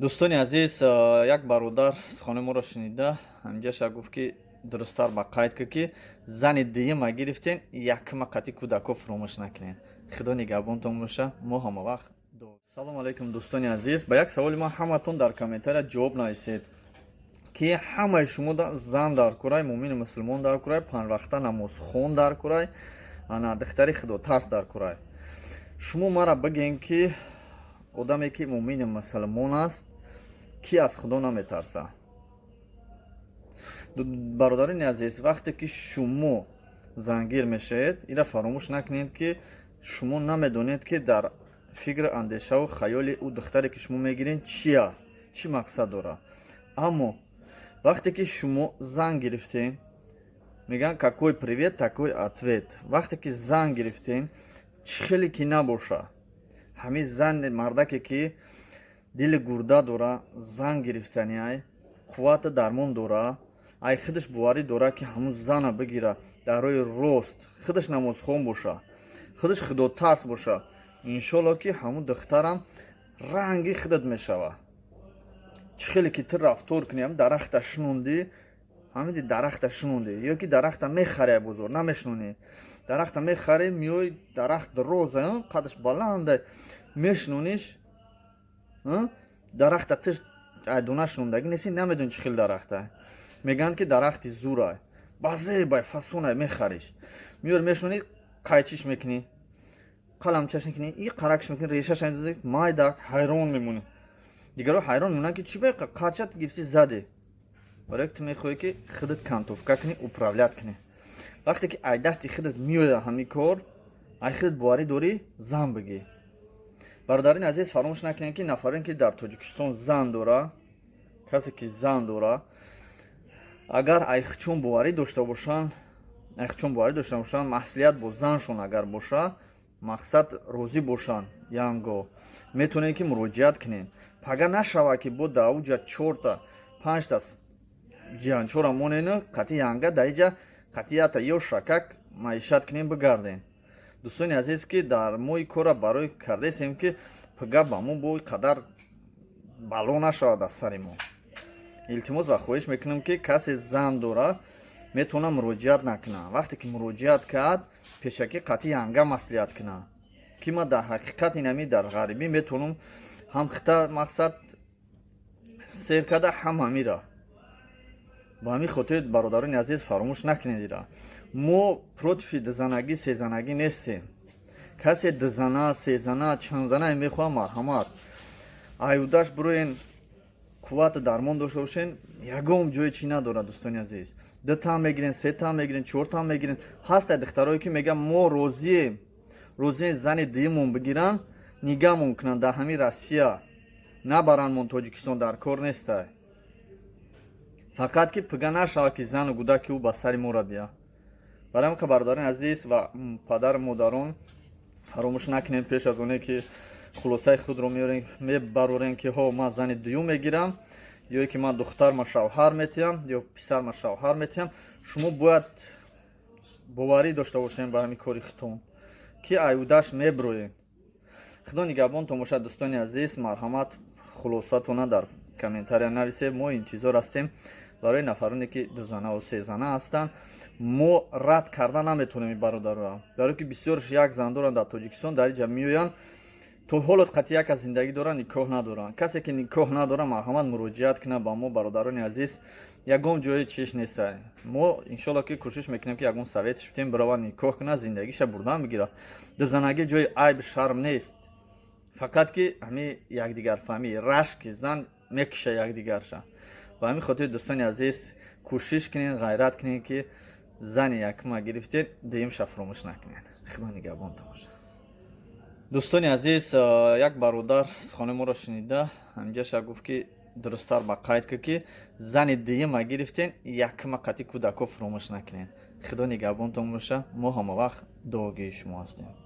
дӯстони азиз, як бародар сухони моро шунида ҳамҷаша гуфт, ки дурусттар ба қайд кӯ, ки зани дуюма гирифтен, якума қати кӯдако фуромӯш накунед. Худо нигаҳбонтон боша. Мо ҳама вақт дуо. Салому алайкум дӯстони азиз. Ба як саволи мо ҳаматон дар комментария ҷавоб нависед, ки ҳамаи шумо зан дар кӯраи муъмини муслимон дар кӯраи панҷвақта намозхон дар кӯраи духтари худотарс дар кӯраи. Шумо мара бигем, ки одаме ки муъмини муслимон аст, ки аз худо наметарса. бародарони азиз, вақте ки шумо зангир мешавед, ира фаромӯш накунед, ки шумо намедонед, ки дар фикру андешаву хаёли ӯ духтаре ки шумо мегиред чӣ аст, чӣ мақсад дорад. Аммо вақте ки шумо зан гирифтен, мегӯянд какой привет, такой ответ. Вақте ки зан гирифтен, чӣ хеле ки набоша, ҳамин зан мардаке ки дили гурда дора, зан гирифтани ай қуввати дармон дора, ай худаш боварӣ дора, ки ҳамун зана бигира дар роҳи рост, худаш намозхон боша, худаш худотарс боша, иншоалло ки ҳамун духтарам ранги худат мешава. Чӣ хеле ки ту рафтор кунӣ, ҳамин дарахта шунондӣ, ҳамин дарахта шунондӣ, ё ки дарахта мехарӣ бозор, намешунонӣ. Дарахта мехарӣ, меои дарахт роза, қадаш баланда мешунониш, дарахта ту дона шунондагӣ неси, намедони чӣ хел дарахта. Мегӯянд, ки дарахти зурай, базебай, фасонай мехариш. Меори мешунонӣ, қайчиш мекунӣ, қаламчаш мекунӣ, и қаракш мекунӣ, решаша мезанӣ, майдак ҳайрон мемонӣ. дигаро ҳайрон мемонанд, ки чӣ бай қачат гирифтӣ задӣ. барои ки ту мехоҳӣ, ки худат контровка кунӣ, управлят кунӣ. вақте ки ай дасти худат меояд ҳамин кор, ай худат боварӣ дорӣ, зан бигӣ. бародарони азиз, фаромӯш накунед, ки нафарин ки дар Тоҷикистон зан дора, касе ки зан дора, агар айхчон боварӣ дошта бошанд, маслиҳат бо заншон агар боша, мақсад розӣ бошанд, янго метавонед, ки муроҷиат кунед. Пага нашава, ки бо давуҷа 4та 5та ҷиҳанчора монену қати янга даиҷа қатията ё шакак маишат кунем бигардем. дӯстони азиз, ки дар мои кора барои кардесем, ки пага ба мо бо қадар бало нашавад аз сари мо. илтимос ва хоҳиш мекунам, ки касе зан дора метавона муроҷиат накуна. вақте ки муроҷиат кард, пешакӣ қати янга маслиҳат куна, ки ма дар ҳақиқат инами дар ғарибӣ метавонам ҳам хита мақсад сер карда, ҳам ҳамира. ба ҳамин хотир бародарони азиз, фаромӯш накунед ира. мо против дузанагӣ, сезанагӣ нестем. касе дузана, сезана, чандзана мехоҳад марҳамат. аюдаш бироен қуввати дармон дошта бошен, ягон ҷои чӣ надорад. дӯстони азиз, 2 там мегирен, 3 там мегирен, 4 там мегирен. ҳастад духтарое ки мегӯянд мо розием зани дуюмон бигиранд, нигаҳмон кунанд дар ҳамин Россия, набарандмон Тоҷикистон, дар кор нестай. фақат ки пига нашава, ки зану гудаки ӯ ба сари мора бия. барои ҳамин бародарони азиз ва падару модарон, фаромӯш накунед пеш аз оне ки хулосаи худро мебарорем, ки ҳо ман зани дуюм мегирам, ё ки ман духтарма шавҳар метиҳам, ё писарма шавҳар метиҳам. шумо бояд боварӣ дошта бошед ба ҳамин кори худтон, ки аюдаш мебироед. худо нигаҳбонтон бошад. дӯстони азиз, марҳамат, хулосатона дар комментария нависед. мо интизор ҳастем барои нафароне ки дузанаву сезана ҳастанд. мо рад карда наметавонем ин бародароро, барои ки бисёрш як зан доранд дар Тоҷикистон, дар инҷа меоянд, то ҳолот қатъияка зиндагӣ доранд, никоҳ надоранд. касе ки никоҳ надорад, марҳамат муроҷиат кунад ба мо. бародарони азиз, ягон ҷои чиш нестад. мо иншоалло ки кӯшиш мекунем, ки ягон советиш бидем, биравад никоҳ кунад, зиндагиша бурдан бигирад. дузанагӣ ҷои айб шарм нест. фақат ки ҳамин якдигарфаҳмӣ, рашки зан мекиша якдигарша. ба ҳамин хотир дӯстони азиз, кӯшиш кунед, ғайрат кунед, ки зани якума гирифтед, дуюмша фуромӯш накунед. худо нигаҳбонтон бошад. дӯстони азиз, як бародар сухони моро шунида ҳамҷаша гуфт, ки дурусттар ба қайд кӯ, ки зани дуюма гирифтен, якума қати кӯдако фуромӯш накунед. худо нигаҳбонтон боша. мо ҳама вақт дуогии шумо ҳастем.